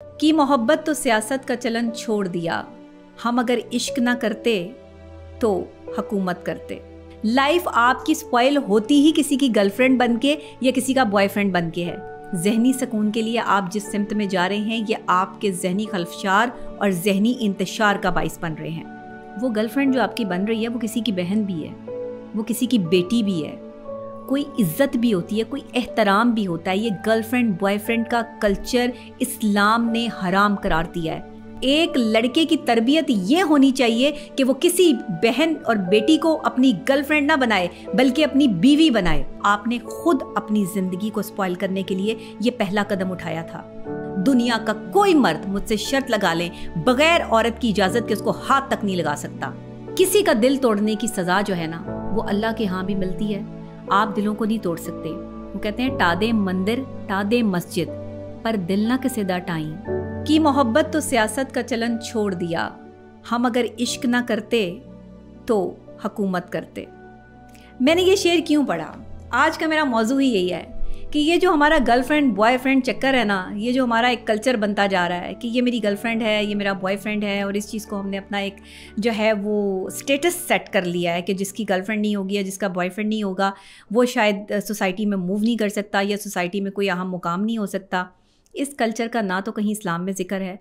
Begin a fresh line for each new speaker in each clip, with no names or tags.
कि मोहब्बत तो सियासत का चलन छोड़ दिया, हम अगर इश्क ना करते तो हुकूमत करते। लाइफ आपकी स्पॉइल होती ही किसी की गर्लफ्रेंड बनके या किसी का बॉयफ्रेंड बनके है। जहनी सुकून के लिए आप जिस सिमत में जा रहे हैं ये आपके जहनी खलफशार और जहनी इंतशार का बाइस बन रहे हैं। वो गर्लफ्रेंड जो आपकी बन रही है वो किसी की बहन भी है, वो किसी की बेटी भी है। कोई इज्जत भी होती है, कोई एहतराम भी होता है। ये गर्लफ्रेंड बॉयफ्रेंड का कल्चर इस्लाम ने हराम करार दिया है। एक लड़के की तरबियत ये होनी चाहिए कि वो किसी बहन और बेटी को अपनी गर्लफ्रेंड ना बनाए बल्कि अपनी बीवी बनाए। आपने खुद अपनी जिंदगी को स्पॉइल करने के लिए ये पहला कदम उठाया था। दुनिया का कोई मर्द मुझसे शर्त लगा ले बगैर औरत की इजाजत के उसको हाथ तक नहीं लगा सकता। किसी का दिल तोड़ने की सजा जो है ना वो अल्लाह के यहाँ भी मिलती है। आप दिलों को नहीं तोड़ सकते। वो कहते हैं टादे मंदिर टादे मस्जिद पर दिल ना किसे दा टाई। कि मोहब्बत तो सियासत का चलन छोड़ दिया, हम अगर इश्क ना करते तो हुकूमत करते। मैंने ये शेर क्यों पढ़ा? आज का मेरा मौजू ही यही है कि ये जो हमारा गर्लफ्रेंड बॉयफ्रेंड चक्कर है ना, ये जो हमारा एक कल्चर बनता जा रहा है कि ये मेरी गर्लफ्रेंड है, ये मेरा बॉयफ्रेंड है, और इस चीज़ को हमने अपना एक जो है वो स्टेटस सेट कर लिया है कि जिसकी गर्लफ्रेंड नहीं होगी या जिसका बॉयफ्रेंड नहीं होगा वो शायद सोसाइटी में मूव नहीं कर सकता या सोसाइटी में कोई अहम मुकाम नहीं हो सकता। इस कल्चर का ना तो कहीं इस्लाम में जिक्र है,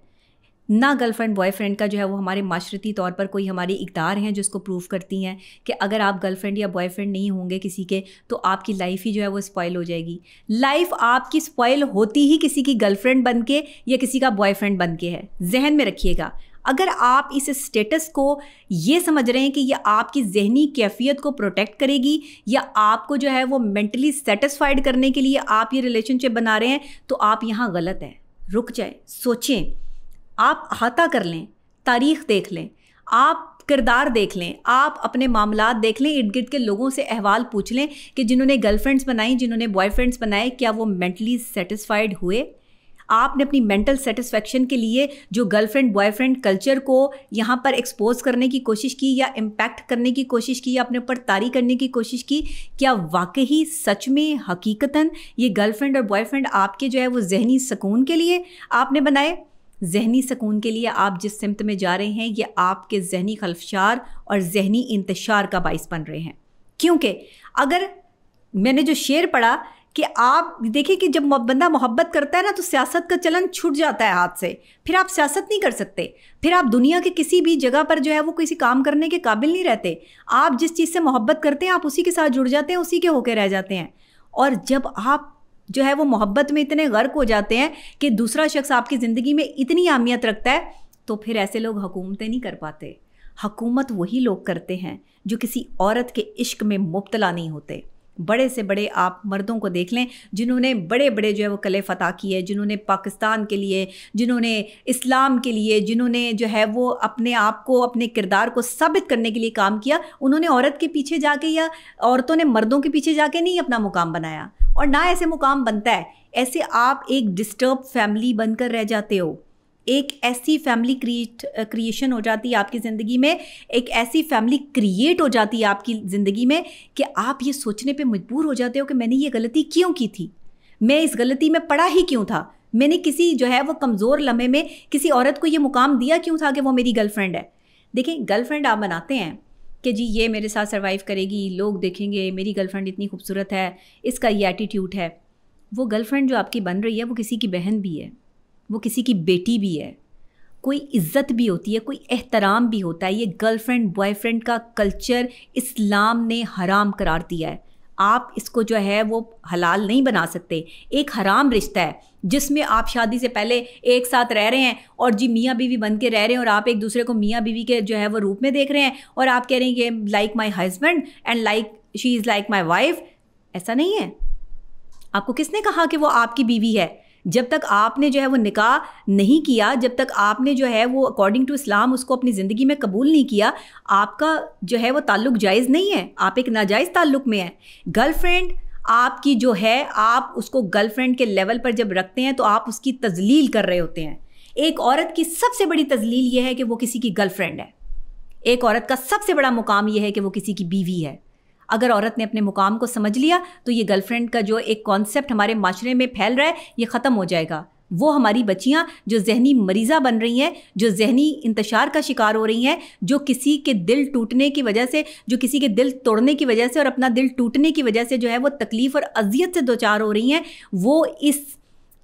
ना गर्लफ्रेंड बॉयफ्रेंड का जो है वो हमारे माशरती तौर पर कोई हमारी इक़दार हैं जो इसको प्रूव करती हैं कि अगर आप गर्लफ्रेंड या बॉयफ्रेंड नहीं होंगे किसी के तो आपकी लाइफ ही जो है वो स्पॉइल हो जाएगी। लाइफ आपकी स्पॉइल होती ही किसी की गर्लफ्रेंड बनके या किसी का बॉयफ्रेंड बनके है। जहन में रखिएगा, अगर आप इस स्टेटस को ये समझ रहे हैं कि ये आपकी जहनी कैफियत को प्रोटेक्ट करेगी या आपको जो है वो मेंटली सेटिस्फाइड करने के लिए आप ये रिलेशनशिप बना रहे हैं तो आप यहाँ गलत हैं। रुक जाए, सोचें, आप अहाता कर लें, तारीख़ देख लें, आप किरदार देख लें, आप अपने मामलात देख लें, इर्द गिर्द के लोगों से अहवाल पूछ लें कि जिन्होंने गर्लफ्रेंड्स बनाई, जिन्होंने बॉयफ्रेंड्स बनाए, क्या वो मेंटली सेटिस्फाइड हुए? आपने अपनी मेंटल सेटिस्फेक्शन के लिए जो गर्लफ्रेंड बॉयफ्रेंड कल्चर को यहाँ पर एक्सपोज करने की कोशिश की या इम्पैक्ट करने की कोशिश की या अपने ऊपर तारी करने की कोशिश की, क्या वाकई सच में हकीकतन ये गर्लफ्रेंड और बॉयफ्रेंड आपके जो है वो जहनी सुकून के लिए आपने बनाए? जहनी सुकून के लिए आप जिस सिमत में जा रहे हैं ये आपके जहनी खलफशार और जहनी इंतशार का बाइस बन रहे हैं। क्योंकि अगर मैंने जो शेर पढ़ा कि आप देखिए कि जब बंदा मोहब्बत करता है ना तो सियासत का चलन छूट जाता है हाथ से, फिर आप सियासत नहीं कर सकते, फिर आप दुनिया के किसी भी जगह पर जो है वो किसी काम करने के काबिल नहीं रहते। आप जिस चीज़ से मोहब्बत करते हैं आप उसी के साथ जुड़ जाते हैं, उसी के होके रह जाते हैं। और जब आप जो है वो मोहब्बत में इतने गर्क हो जाते हैं कि दूसरा शख्स आपकी ज़िंदगी में इतनी अहमियत रखता है तो फिर ऐसे लोग हुकूमतें नहीं कर पाते। हुकूमत वही लोग करते हैं जो किसी औरत के इश्क में मुब्तला नहीं होते। बड़े से बड़े आप मर्दों को देख लें जिन्होंने बड़े बड़े जो है वो कले फ़तह किए, जिन्होंने पाकिस्तान के लिए, जिन्होंने इस्लाम के लिए, जिन्होंने जो है वो अपने आप को, अपने किरदार को साबित करने के लिए काम किया, उन्होंने औरत के पीछे जाके या औरतों ने मर्दों के पीछे जाके नहीं अपना मुकाम बनाया। और ना ऐसे मुकाम बनता है। ऐसे आप एक डिस्टर्ब फैमिली बनकर रह जाते हो। एक ऐसी फैमिली क्रिएशन हो जाती है आपकी ज़िंदगी में, एक ऐसी फैमिली क्रिएट हो जाती है आपकी ज़िंदगी में कि आप ये सोचने पे मजबूर हो जाते हो कि मैंने ये गलती क्यों की थी, मैं इस गलती में पड़ा ही क्यों था, मैंने किसी जो है वो कमज़ोर लम्हे में किसी औरत को ये मुकाम दिया क्यों था कि वो मेरी गर्लफ्रेंड है। देखिए, गर्लफ्रेंड आप बनाते हैं कि जी ये मेरे साथ सर्वाइव करेगी, लोग देखेंगे मेरी गर्लफ्रेंड इतनी खूबसूरत है, इसका ये एटीट्यूड है। वो गर्लफ्रेंड जो आपकी बन रही है वो किसी की बहन भी है, वो किसी की बेटी भी है। कोई इज्जत भी होती है, कोई एहतराम भी होता है। ये गर्लफ्रेंड बॉयफ्रेंड का कल्चर इस्लाम ने हराम करार दिया है। आप इसको जो है वो हलाल नहीं बना सकते। एक हराम रिश्ता है जिसमें आप शादी से पहले एक साथ रह रहे हैं और जी मियाँ बीवी बन के रह रहे हैं और आप एक दूसरे को मियाँ बीवी के जो है वो रूप में देख रहे हैं और आप कह रहे हैं कि like my husband and like she is like my wife. ऐसा नहीं है। आपको किसने कहा कि वो आपकी बीवी है? जब तक आपने जो है वो निकाह नहीं किया, जब तक आपने जो है वो अकॉर्डिंग टू इस्लाम उसको अपनी ज़िंदगी में कबूल नहीं किया, आपका जो है वो ताल्लुक़ जायज़ नहीं है। आप एक नाजायज़ ताल्लुक़ में हैं। गर्लफ्रेंड आपकी जो है, आप उसको गर्लफ्रेंड के लेवल पर जब रखते हैं तो आप उसकी तजलील कर रहे होते हैं। एक औरत की सबसे बड़ी तजलील ये है कि वो किसी की गर्लफ्रेंड है। एक औरत का सबसे बड़ा मुकाम ये है कि वो किसी की बीवी है। अगर औरत ने अपने मुकाम को समझ लिया तो ये गर्लफ्रेंड का जो एक कॉन्सेप्ट हमारे माशरे में फैल रहा है ये ख़त्म हो जाएगा। वो हमारी बच्चियां जो जहनी मरीज़ा बन रही हैं, जो जहनी इंतशार का शिकार हो रही हैं, जो किसी के दिल टूटने की वजह से, जो किसी के दिल तोड़ने की वजह से और अपना दिल टूटने की वजह से जो है वो तकलीफ़ और अजियत से दोचार हो रही हैं, वो इस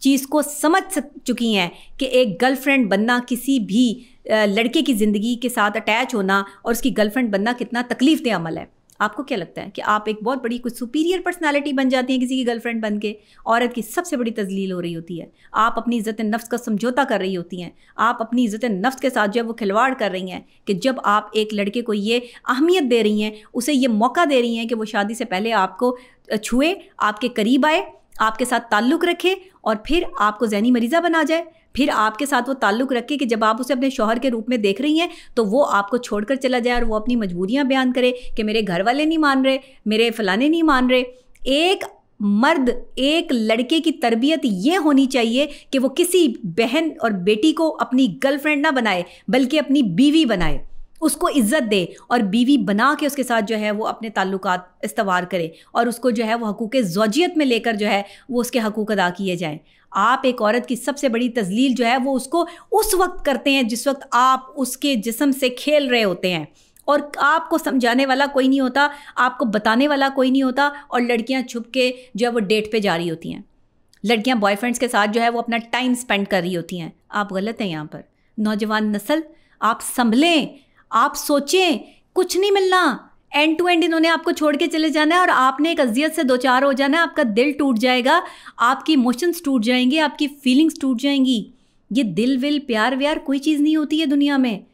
चीज़ को समझ चुकी हैं कि एक गर्लफ्रेंड बनना, किसी भी लड़के की ज़िंदगी के साथ अटैच होना और उसकी गर्लफ्रेंड बनना कितना तकलीफ़ देह अमल है। आपको क्या लगता है कि आप एक बहुत बड़ी कुछ सुपीरियर पर्सनालिटी बन जाती हैं किसी की गर्लफ्रेंड बन के? औरत की सबसे बड़ी तजलील हो रही होती है। आप अपनी इज़्ज़त नफ्स का समझौता कर रही होती हैं, आप अपनी इज़्ज़त नफ्स के साथ जो है वो खिलवाड़ कर रही हैं कि जब आप एक लड़के को ये अहमियत दे रही हैं, उसे ये मौका दे रही हैं कि वो शादी से पहले आपको छुए, आपके करीब आए, आपके साथ ताल्लुक़ रखे और फिर आपको ज़हनी मरीज़ा बना जाए, फिर आपके साथ वो ताल्लुक़ रखे कि जब आप उसे अपने शौहर के रूप में देख रही हैं तो वो आपको छोड़कर चला जाए और वो अपनी मजबूरियां बयान करे कि मेरे घर वाले नहीं मान रहे, मेरे फलाने नहीं मान रहे। एक मर्द, एक लड़के की तरबियत ये होनी चाहिए कि वो किसी बहन और बेटी को अपनी गर्लफ्रेंड ना बनाए बल्कि अपनी बीवी बनाए, उसको इज़्ज़त दे और बीवी बना के उसके साथ जो है वो अपने ताल्लुकात इस्तवार करे और उसको जो है वो हकूक़ ज़ौजियत में लेकर जो है वो उसके हकूक़ अदा किए जाएँ। आप एक औरत की सबसे बड़ी तजलील जो है वो उसको उस वक्त करते हैं जिस वक्त आप उसके जिस्म से खेल रहे होते हैं और आपको समझाने वाला कोई नहीं होता, आपको बताने वाला कोई नहीं होता और लड़कियां छुप के जो है वो डेट पे जा रही होती हैं। लड़कियां बॉयफ्रेंड्स के साथ जो है वो अपना टाइम स्पेंड कर रही होती हैं। आप गलत हैं यहाँ पर। नौजवान नस्ल, आप संभलें, आप सोचें, कुछ नहीं मिलना। एंड टू एंड इन्होंने आपको छोड़ के चले जाना है और आपने एक अजियत से दो चार हो जाना है। आपका दिल टूट जाएगा, आपकी इमोशंस टूट जाएंगे, आपकी फीलिंग्स टूट जाएंगी। ये दिल विल प्यार व्यार कोई चीज़ नहीं होती है दुनिया में।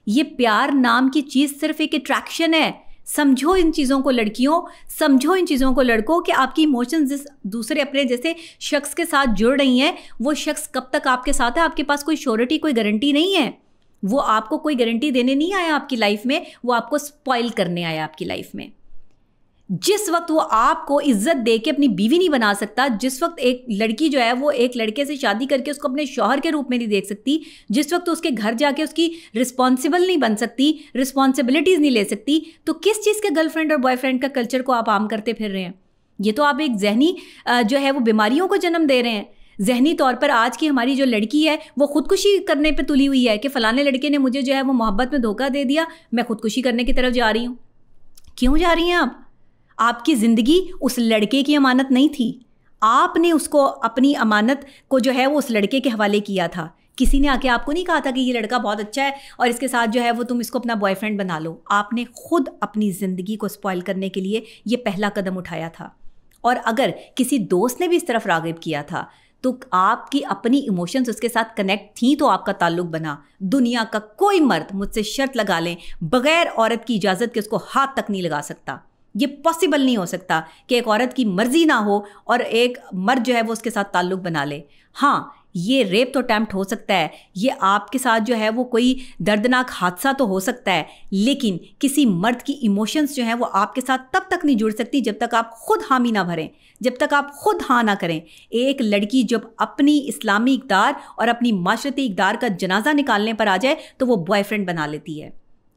ये प्यार नाम की चीज़ सिर्फ एक अट्रैक्शन है। समझो इन चीज़ों को लड़कियों, समझो इन चीज़ों को लड़कों कि आपकी इमोशंस जिस दूसरे अपने जैसे शख्स के साथ जुड़ रही हैं, वो शख्स कब तक आपके साथ है, आपके पास कोई श्योरिटी, कोई गारंटी नहीं है। वो आपको कोई गारंटी देने नहीं आया आपकी लाइफ में, वो आपको स्पॉइल करने आया आपकी लाइफ में। जिस वक्त वो आपको इज्जत दे के अपनी बीवी नहीं बना सकता, जिस वक्त एक लड़की जो है वो एक लड़के से शादी करके उसको अपने शौहर के रूप में नहीं देख सकती, जिस वक्त उसके घर जाके उसकी रिस्पॉन्सिबल नहीं बन सकती, रिस्पॉन्सिबिलिटीज़ नहीं ले सकती, तो किस चीज़ के गर्लफ्रेंड और बॉयफ्रेंड का कल्चर को आप आम करते फिर रहे हैं? ये तो आप एक जहनी जो है वो बीमारियों को जन्म दे रहे हैं। जहनी तौर पर आज की हमारी जो लड़की है वो खुदकुशी करने पे तुली हुई है कि फ़लाने लड़के ने मुझे जो है वो मोहब्बत में धोखा दे दिया, मैं खुदकुशी करने की तरफ जा रही हूँ। क्यों जा रही हैं आप? आपकी ज़िंदगी उस लड़के की अमानत नहीं थी, आपने उसको अपनी अमानत को जो है वो उस लड़के के हवाले किया था। किसी ने आके आपको नहीं कहा था कि ये लड़का बहुत अच्छा है और इसके साथ जो है वो तुम इसको अपना बॉयफ्रेंड बना लो। आपने खुद अपनी ज़िंदगी को स्पॉइल करने के लिए ये पहला कदम उठाया था। और अगर किसी दोस्त ने भी इस तरफ राग़िब किया था तो आपकी अपनी इमोशंस उसके साथ कनेक्ट थी तो आपका ताल्लुक बना। दुनिया का कोई मर्द, मुझसे शर्त लगा लें, बग़ैर औरत की इजाज़त के उसको हाथ तक नहीं लगा सकता। ये पॉसिबल नहीं हो सकता कि एक औरत की मर्जी ना हो और एक मर्द जो है वो उसके साथ ताल्लुक बना ले। हाँ, ये रेप तो अटैम्प्ट हो सकता है, ये आपके साथ जो है वो कोई दर्दनाक हादसा तो हो सकता है, लेकिन किसी मर्द की इमोशंस जो हैं वो आपके साथ तब तक नहीं जुड़ सकती जब तक आप खुद हामी ना भरें, जब तक आप खुद हाँ ना करें। एक लड़की जब अपनी इस्लामी इक़दार और अपनी माशरती इक़दार का जनाजा निकालने पर आ जाए तो वो बॉयफ्रेंड बना लेती है।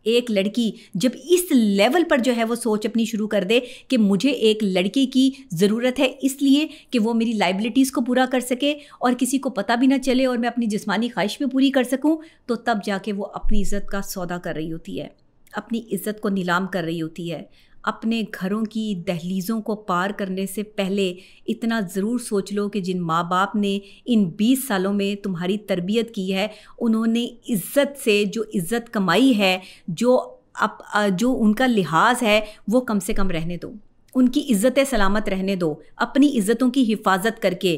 एक लड़की जब इस लेवल पर जो है वो सोच अपनी शुरू कर दे कि मुझे एक लड़के की ज़रूरत है इसलिए कि वो मेरी लाइबिलिटीज़ को पूरा कर सके और किसी को पता भी ना चले और मैं अपनी जिस्मानी ख्वाहिश भी पूरी कर सकूं, तो तब जाके वो अपनी इज़्ज़त का सौदा कर रही होती है, अपनी इज़्ज़त को नीलाम कर रही होती है। अपने घरों की दहलीज़ों को पार करने से पहले इतना ज़रूर सोच लो कि जिन माँ बाप ने इन 20 सालों में तुम्हारी तरबियत की है, उन्होंने इज़्ज़त से जो इज़्ज़त कमाई है, जो उनका लिहाज है, वो कम से कम रहने दो, उनकी इज़्ज़तें सलामत रहने दो, अपनी इज़्ज़तों की हिफाजत करके।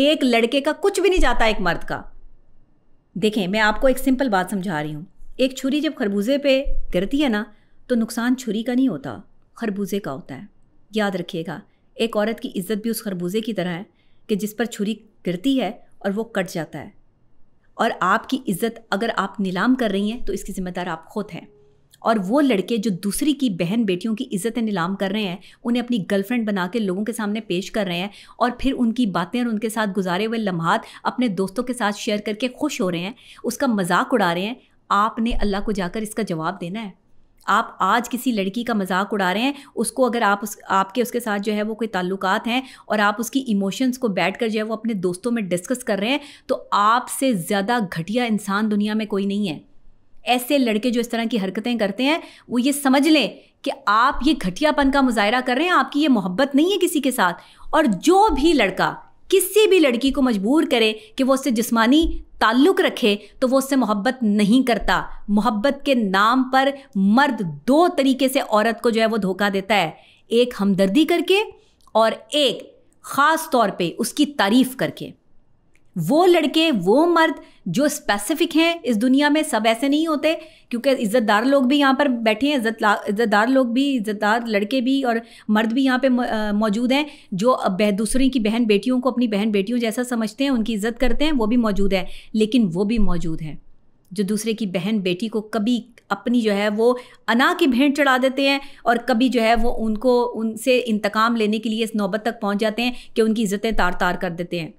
एक लड़के का कुछ भी नहीं जाता एक मर्द का। देखें, मैं आपको एक सिंपल बात समझा रही हूँ। एक छुरी जब खरबूजे पे गिरती है ना, तो नुकसान छुरी का नहीं होता, खरबूजे का होता है। याद रखिएगा, एक औरत की इज़्ज़त भी उस खरबूजे की तरह है कि जिस पर छुरी गिरती है और वो कट जाता है। और आपकी इज़्ज़त अगर आप नीलाम कर रही हैं तो इसकी ज़िम्मेदार आप खुद हैं। और वो लड़के जो दूसरी की बहन बेटियों की इज़्ज़तें नीलाम कर रहे हैं, उन्हें अपनी गर्लफ्रेंड बना के लोगों के सामने पेश कर रहे हैं और फिर उनकी बातें और उनके साथ गुजारे हुए लम्हात अपने दोस्तों के साथ शेयर करके खुश हो रहे हैं, उसका मजाक उड़ा रहे हैं, आपने अल्लाह को जाकर इसका जवाब देना है। आप आज किसी लड़की का मजाक उड़ा रहे हैं, उसको अगर आप आपके उसके साथ जो है वो कोई ताल्लुकात हैं और आप उसकी इमोशंस को बैठकर जो है वो अपने दोस्तों में डिस्कस कर रहे हैं, तो आपसे ज़्यादा घटिया इंसान दुनिया में कोई नहीं है। ऐसे लड़के जो इस तरह की हरकतें करते हैं वो ये समझ लें कि आप ये घटियापन का मुजाहरा कर रहे हैं, आपकी ये मोहब्बत नहीं है किसी के साथ। और जो भी लड़का किसी भी लड़की को मजबूर करे कि वो उससे जिस्मानी ताल्लुक़ रखे तो वो उससे मोहब्बत नहीं करता। मोहब्बत के नाम पर मर्द दो तरीके से औरत को जो है वो धोखा देता है, एक हमदर्दी करके और एक ख़ास तौर पे उसकी तारीफ़ करके। वो लड़के, वो मर्द जो स्पेसिफिक हैं इस दुनिया में, सब ऐसे नहीं होते, क्योंकि इज़्ज़तदार लोग भी यहाँ पर बैठे हैं, इज़्ज़तदार लोग भी, इज़्ज़तदार लड़के भी और मर्द भी यहाँ पे मौजूद हैं जो दूसरे की बहन बेटियों को अपनी बहन बेटियों जैसा समझते हैं, उनकी इज़्ज़त करते हैं, वो भी मौजूद है। लेकिन वो भी मौजूद हैं जो दूसरे की बहन बेटी को कभी अपनी जो है वो अना की भेंट चढ़ा देते हैं और कभी जो है वो उनसे इंतकाम लेने के लिए इस नौबत तक पहुँच जाते हैं कि उनकी इज़्ज़तें तार तार कर देते हैं।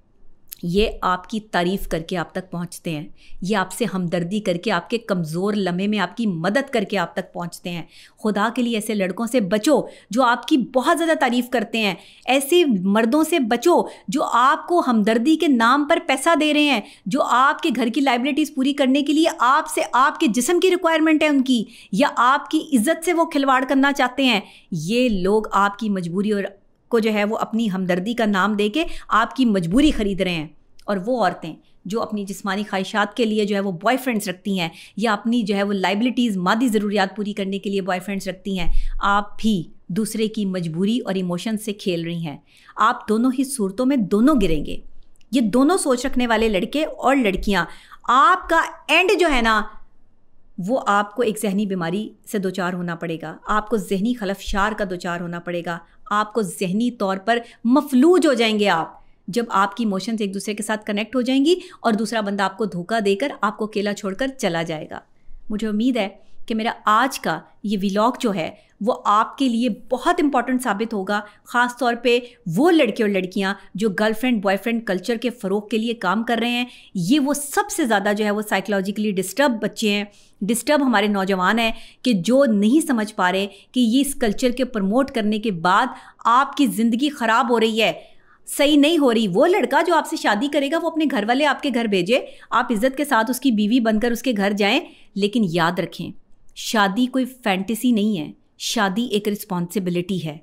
ये आपकी तारीफ़ करके आप तक पहुंचते हैं, ये आपसे हमदर्दी करके, आपके कमज़ोर लम्हे में आपकी मदद करके आप तक पहुंचते हैं। खुदा के लिए ऐसे लड़कों से बचो जो आपकी बहुत ज़्यादा तारीफ़ करते हैं, ऐसे मर्दों से बचो जो आपको हमदर्दी के नाम पर पैसा दे रहे हैं, जो आपके घर की लाइबिलिटीज़ पूरी करने के लिए आपसे आपके जिस्म की रिक्वायरमेंट है उनकी, या आपकी इज़्ज़त से वो खिलवाड़ करना चाहते हैं। ये लोग आपकी मजबूरी और को जो है वो अपनी हमदर्दी का नाम दे के आपकी मजबूरी ख़रीद रहे हैं। और वो औरतें जो अपनी जिस्मानी ख्वाहिशात के लिए जो है वो बॉयफ्रेंड्स रखती हैं, या अपनी जो है वो लाइबिलिटीज़ मादी ज़रूरियात पूरी करने के लिए बॉयफ्रेंड्स रखती हैं, आप भी दूसरे की मजबूरी और इमोशन से खेल रही हैं। आप दोनों ही सूरतों में दोनों गिरेंगे। ये दोनों सोच रखने वाले लड़के और लड़कियां, आपका एंड जो है ना वो आपको एक जहनी बीमारी से दोचार होना पड़ेगा, आपको जहनी खलफशार का दोचार होना पड़ेगा, आपको जहनी तौर पर मफलूज हो जाएंगे आप, जब आपकी इमोशंस एक दूसरे के साथ कनेक्ट हो जाएंगी और दूसरा बंदा आपको धोखा देकर आपको अकेला छोड़कर चला जाएगा। मुझे उम्मीद है कि मेरा आज का ये व्लॉग जो है वो आपके लिए बहुत इंपॉर्टेंट साबित होगा, ख़ास तौर पे वो लड़के और लड़कियां जो गर्लफ्रेंड बॉयफ्रेंड कल्चर के फ़रोग़ के लिए काम कर रहे हैं। ये वो सबसे ज़्यादा जो है वो साइकोलॉजिकली डिस्टर्ब बच्चे हैं, डिस्टर्ब हमारे नौजवान हैं कि जो नहीं समझ पा रहे कि ये इस कल्चर के प्रमोट करने के बाद आपकी ज़िंदगी ख़राब हो रही है, सही नहीं हो रही। वो लड़का जो आपसे शादी करेगा वो अपने घर वाले आपके घर भेजे, आप इज़्ज़त के साथ उसकी बीवी बनकर उसके घर जाएं, लेकिन याद रखें शादी कोई फैंटेसी नहीं है, शादी एक रिस्पॉन्सिबिलिटी है।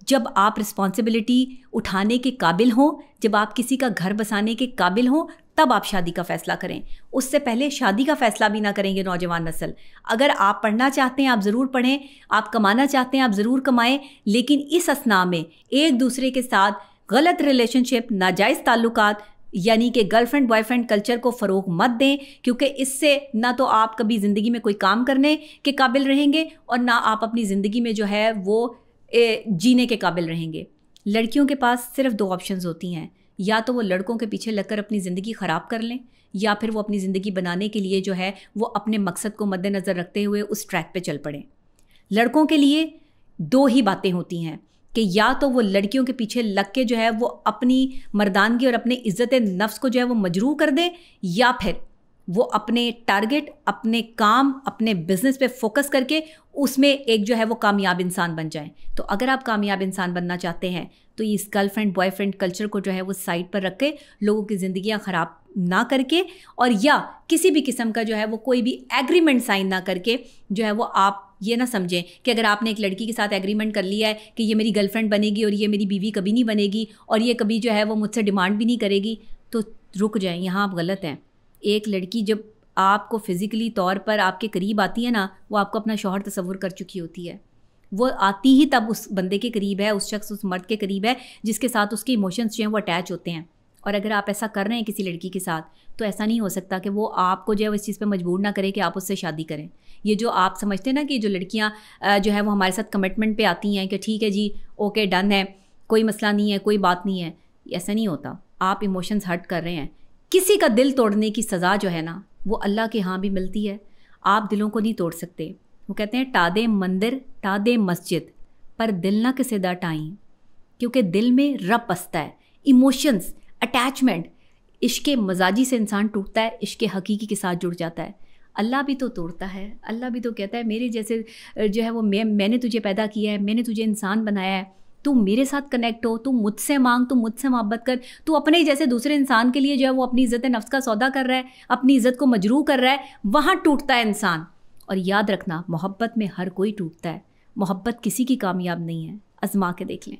जब आप रिस्पॉन्सिबिलिटी उठाने के काबिल हों, जब आप किसी का घर बसाने के काबिल हों, तब आप शादी का फ़ैसला करें। उससे पहले शादी का फ़ैसला भी ना करेंगे नौजवान नस्ल। अगर आप पढ़ना चाहते हैं आप ज़रूर पढ़ें, आप कमाना चाहते हैं आप ज़रूर कमाएं, लेकिन इस असना में एक दूसरे के साथ गलत रिलेशनशिप, नाजायज़ ताल्लुकात यानी कि गर्लफ्रेंड बॉयफ्रेंड कल्चर को फ़रोग़ मत दें, क्योंकि इससे ना तो आप कभी ज़िंदगी में कोई काम करने के काबिल रहेंगे और ना आप अपनी ज़िंदगी में जो है वो जीने के काबिल रहेंगे। लड़कियों के पास सिर्फ दो ऑप्शंस होती हैं, या तो वो लड़कों के पीछे लगकर अपनी ज़िंदगी ख़राब कर लें, या फिर वो अपनी ज़िंदगी बनाने के लिए जो है वो अपने मकसद को मद्देनज़र रखते हुए उस ट्रैक पे चल पड़ें। लड़कों के लिए दो ही बातें होती हैं कि या तो वो लड़कियों के पीछे लग के जो है वो अपनी मर्दानगी और अपने इज़्ज़त नफ्स को जो है वो मजरूह कर दें, या फिर वो अपने टारगेट, अपने काम, अपने बिजनेस पे फोकस करके उसमें एक जो है वो कामयाब इंसान बन जाएं। तो अगर आप कामयाब इंसान बनना चाहते हैं तो इस गर्लफ्रेंड बॉयफ्रेंड कल्चर को जो है वो साइड पर रख के लोगों की ज़िंदगियां ख़राब ना करके, और या किसी भी किस्म का जो है वो कोई भी एग्रीमेंट साइन ना करके जो है वो आप ये ना समझें कि अगर आपने एक लड़की के साथ एग्रीमेंट कर लिया है कि ये मेरी गर्लफ्रेंड बनेगी और ये मेरी बीवी कभी नहीं बनेगी और ये कभी जो है वो मुझसे डिमांड भी नहीं करेगी, तो रुक जाएं, यहाँ आप गलत हैं। एक लड़की जब आपको फ़िज़िकली तौर पर आपके करीब आती है ना, वो आपको अपना शौहर तस्वुर कर चुकी होती है। वो आती ही तब उस बंदे के करीब है, उस शख्स, उस मर्द के करीब है जिसके साथ उसके इमोशंस जो हैं वो अटैच होते हैं। और अगर आप ऐसा कर रहे हैं किसी लड़की के साथ, तो ऐसा नहीं हो सकता कि वो आपको जो है इस चीज़ पे मजबूर ना करे कि आप उससे शादी करें। ये जो आप समझते हैं ना कि जो लड़कियां जो है वो हमारे साथ कमिटमेंट पे आती हैं कि ठीक है जी, ओके, डन है, कोई मसला नहीं है, कोई बात नहीं है, ऐसा नहीं होता। आप इमोशंस हर्ट कर रहे हैं। किसी का दिल तोड़ने की सज़ा जो है ना वो अल्लाह के यहाँ भी मिलती है। आप दिलों को नहीं तोड़ सकते। वो कहते हैं टादे मंदिर टादे मस्जिद, पर दिल ना किसे दा टाई, क्योंकि दिल में रब बसता है। इमोशंस, अटैचमेंट, इश्क़ मजाजी से इंसान टूटता है, इश्क़ हकीकी के साथ जुड़ जाता है। अल्लाह भी तो तोड़ता है, अल्लाह भी तो कहता है मेरे जैसे जो है वो मैंने तुझे पैदा किया है, मैंने तुझे इंसान बनाया है, तू मेरे साथ कनेक्ट हो, तू मुझसे मांग, तू मुझसे मोहब्बत कर। तू अपने ही जैसे दूसरे इंसान के लिए जो है वो अपनी इज़्ज़त नफ्स का सौदा कर रहा है, अपनी इज़्ज़त को मजरूह कर रहा है, वहाँ टूटता है इंसान। और याद रखना, मोहब्बत में हर कोई टूटता है, मोहब्बत किसी की कामयाब नहीं है, आजमा के देख लें।